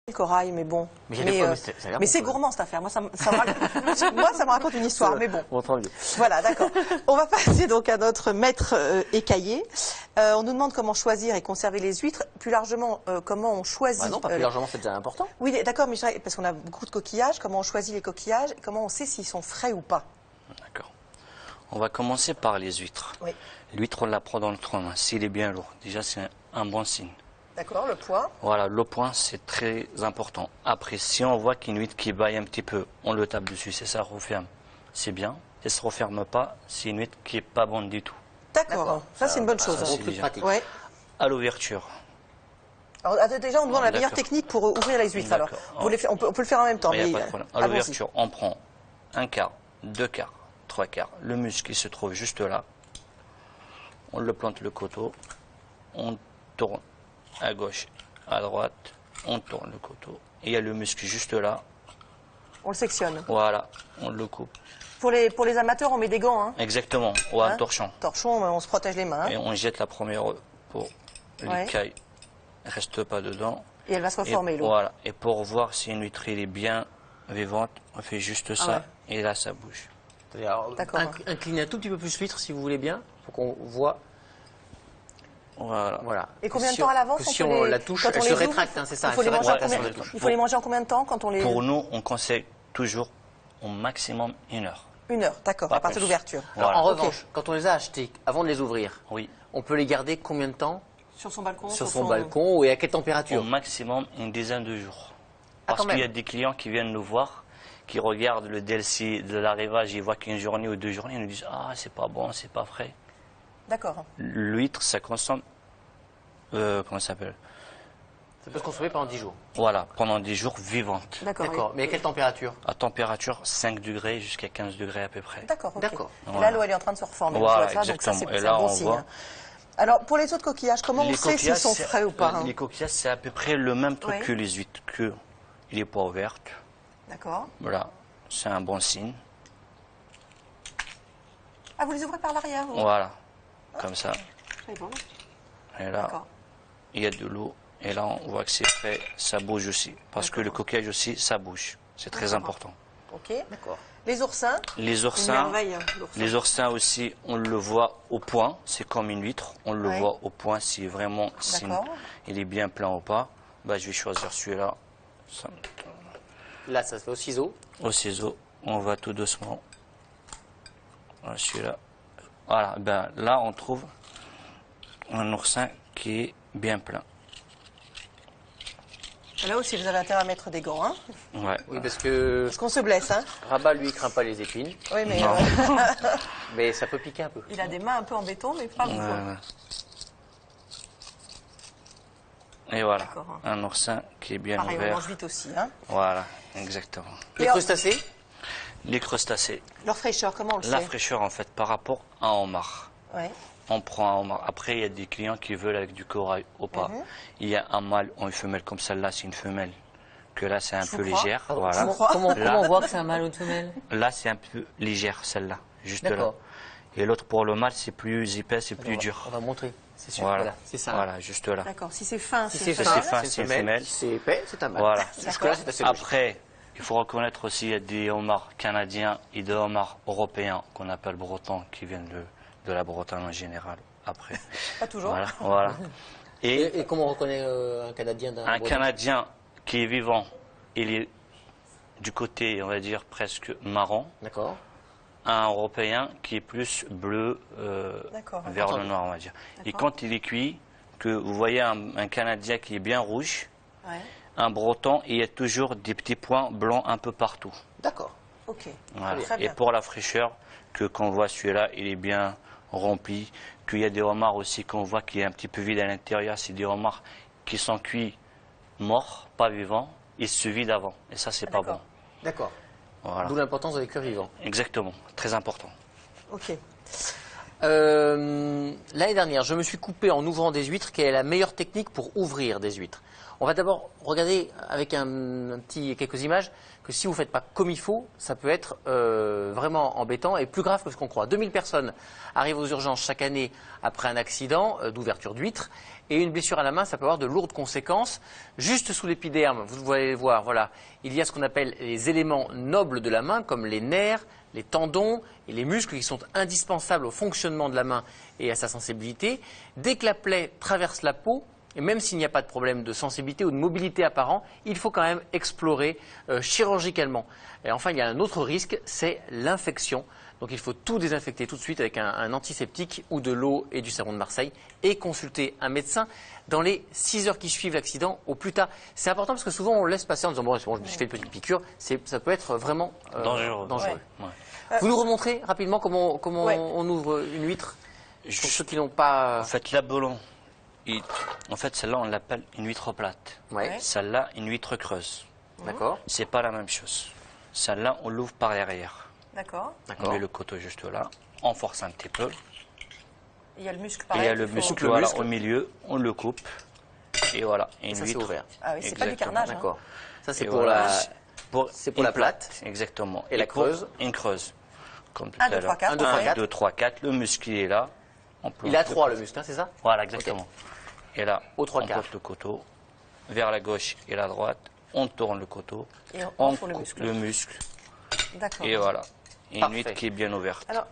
Le corail, mais bon. Mais c'est gourmand cette affaire. Moi, ça me raconte une histoire, mais bon. Voilà, d'accord. On va passer donc à notre maître écaillé. On nous demande comment choisir et conserver les huîtres. Plus largement, comment on choisit. Bah non, pas plus largement, c'est déjà important. Oui, d'accord, mais parce qu'on a beaucoup de coquillages. Comment on choisit les coquillages et comment on sait s'ils sont frais ou pas. D'accord. On va commencer par les huîtres. Oui. L'huître, on la prend dans notre main. S'il est bien lourd, déjà, c'est un bon signe. D'accord, le poids. Voilà, le point, c'est très important. Après, si on voit qu'une huître qui baille un petit peu, on le tape dessus, c'est ça referme. C'est bien. Et ça ne referme pas, c'est une huître qui n'est pas bonne du tout. D'accord, ça c'est une bonne chose. C'est bien. pratique. Ouais. À l'ouverture. Alors, déjà, on demande la meilleure technique pour ouvrir les huîtres. Alors, on peut le faire en même temps. Il n'y a pas de problème. À l'ouverture, on prend un quart, deux quarts, trois quarts. Le muscle qui se trouve juste là. On le plante le couteau. On tourne à gauche, à droite. On tourne le couteau. Et il y a le muscle juste là. On le sectionne. Voilà, on le coupe. Pour les amateurs, on met des gants. Hein. Exactement, ou un torchon. Torchon, on se protège les mains. Et on jette la première pour l'écaille ne reste pas dedans. Et elle va se reformer, l'eau. Voilà. Et pour voir si une huître est bien vivante, on fait juste ça. Et là, ça bouge. D'accord. Inclinez un tout petit peu plus l'huître, si vous voulez bien, pour qu'on voit. Voilà. Et combien de temps à l'avance si on la touche, elle se rétracte, hein, c'est ça. Il faut les manger en combien de temps quand on les... Pour nous, on conseille toujours au maximum 1 heure. 1 heure, d'accord, à partir de l'ouverture. Voilà. En revanche, quand on les a achetés, avant de les ouvrir, oui, on peut les garder combien de temps? Sur son balcon? Sur son balcon, et à quelle température? Au maximum une dizaine de jours. Parce qu'il y a des clients qui viennent nous voir, qui regardent le DLC de l'arrivage, ils voient qu'une journée ou 2 journées, ils nous disent « Ah, c'est pas bon, c'est pas frais ». D'accord. L'huître, ça consomme... comment ça s'appelle? Ça peut se consommer pendant 10 jours. Voilà, pendant 10 jours vivantes. D'accord. Mais à quelle température? À température 5 degrés jusqu'à 15 degrés à peu près. D'accord. Voilà. Là, l'eau, elle est en train de se reformer. Voilà, ça, exactement. Donc ça, et c'est là, un bon on signe. voit... Alors, pour les autres coquillages, comment on sait s'ils sont frais ou pas? Les coquillages, c'est à peu près le même truc que les huîtres, que il n'est pas ouvert. D'accord. Voilà, c'est un bon signe. Ah, vous les ouvrez par l'arrière? Voilà, comme ça. C'est bon. Et là, il y a de l'eau. Et là, on voit que c'est frais, ça bouge aussi. Parce que le coquillage aussi, ça bouge. C'est très important. Ok, d'accord. Les oursins? Les oursins aussi, on le voit au point. C'est comme une huître. On le voit au point si vraiment il est bien plein ou pas. Bah, je vais choisir celui-là. Là, ça se fait au ciseau. Au ciseau, on va tout doucement. Voilà, celui-là. Voilà, ben, là, on trouve un oursin qui est bien plein. Là aussi, vous avez intérêt à mettre des gants, hein? Ouais. Oui, parce qu'on se blesse, hein? Rabat, lui, craint pas les épines. Oui, mais... mais ça peut piquer un peu. Il a des mains un peu en béton, mais pas beaucoup. Et voilà, un oursin qui est bien ouvert. Pareil, on mange vite aussi, hein? Voilà, exactement. Les crustacés? Les crustacés. Leur fraîcheur, comment on le sait? La fraîcheur, en fait, par rapport à un homard. Ouais. On prend un homard. Après, il y a des clients qui veulent avec du corail ou pas. Il y a un mâle ou une femelle, comme celle-là, c'est une femelle. Que là, c'est un peu légère. Voilà. Comment on voit que c'est un mâle ou une femelle? Là, c'est un peu légère, celle-là. Juste là. Et l'autre, pour le mâle, c'est plus épais, c'est plus dur. On va montrer. C'est sûr. Voilà. C'est ça. Voilà, juste là. D'accord. Si c'est fin, c'est une femelle. Si c'est épais, c'est un mâle. Voilà. Jusque-là, c'est assez logique. Après, il faut reconnaître aussi, il y a des homards canadiens et des homards européens qu'on appelle bretons, qui viennent de la Bretagne en général. Après. Pas toujours. Voilà. Et comment on reconnaît un Canadien d'un Breton? Canadien qui est vivant, il est du côté, on va dire, presque marron. D'accord. Un Européen qui est plus bleu vers le noir, on va dire. Et quand il est cuit, que vous voyez un Canadien qui est bien rouge, un Breton, il y a toujours des petits points blancs un peu partout. D'accord. Ok. Voilà. Et pour la fraîcheur, que quand on voit celui-là, il est bien rempli. Qu'il y a des homards aussi qu'on voit qui est un petit peu vide à l'intérieur, c'est des homards qui sont cuits morts, pas vivants, ils se vident avant. Et ça, c'est pas bon. D'accord. Voilà. D'où l'importance de les cuire vivants. Exactement, très important. Ok. L'année dernière, je me suis coupé en ouvrant des huîtres. Quelle est la meilleure technique pour ouvrir des huîtres? On va d'abord regarder avec quelques images que si vous ne faites pas comme il faut, ça peut être vraiment embêtant et plus grave que ce qu'on croit. 2000 personnes arrivent aux urgences chaque année après un accident d'ouverture d'huître. Et une blessure à la main, ça peut avoir de lourdes conséquences. Juste sous l'épiderme, vous allez voir, voilà, il y a ce qu'on appelle les éléments nobles de la main, comme les nerfs, les tendons et les muscles qui sont indispensables au fonctionnement de la main et à sa sensibilité. Dès que la plaie traverse la peau, et même s'il n'y a pas de problème de sensibilité ou de mobilité apparent, il faut quand même explorer chirurgicalement. Et enfin, il y a un autre risque, c'est l'infection. Donc il faut tout désinfecter tout de suite avec un antiseptique ou de l'eau et du savon de Marseille et consulter un médecin dans les 6 heures qui suivent l'accident au plus tard. C'est important parce que souvent on laisse passer en disant bon, c'est bon, je me suis fait une petite piqûre. Ça peut être vraiment dangereux. Ouais. Vous nous remontrez rapidement comment on ouvre une huître pour ceux qui n'ont pas... En fait, la belon, en fait celle-là on l'appelle une huître plate. Ouais. Celle-là une huître creuse. D'accord. C'est pas la même chose. Celle-là on l'ouvre par derrière. D'accord. On met le couteau juste là, on force un petit peu. Il y a le muscle Et pareil. il y a le muscle, voilà, au milieu, on le coupe. Et voilà, une ça c'est huître. ouvert. Ah oui, c'est pas du carnage. Hein. D'accord. Ça c'est Et pour voilà, la plate. Exactement. Et la creuse. Une creuse. Comme tout 1, à 2, 3, 4. 1, 2, 3, 4. Le muscle il est là. Il a 3 le muscle, hein, c'est ça? Voilà, exactement. Et là, au 3 on quarts. porte le couteau vers la gauche et la droite. On tourne le couteau. Et on coupe le muscle. D'accord. Et voilà. Et une Parfait. huître qui est bien ouverte. Alors,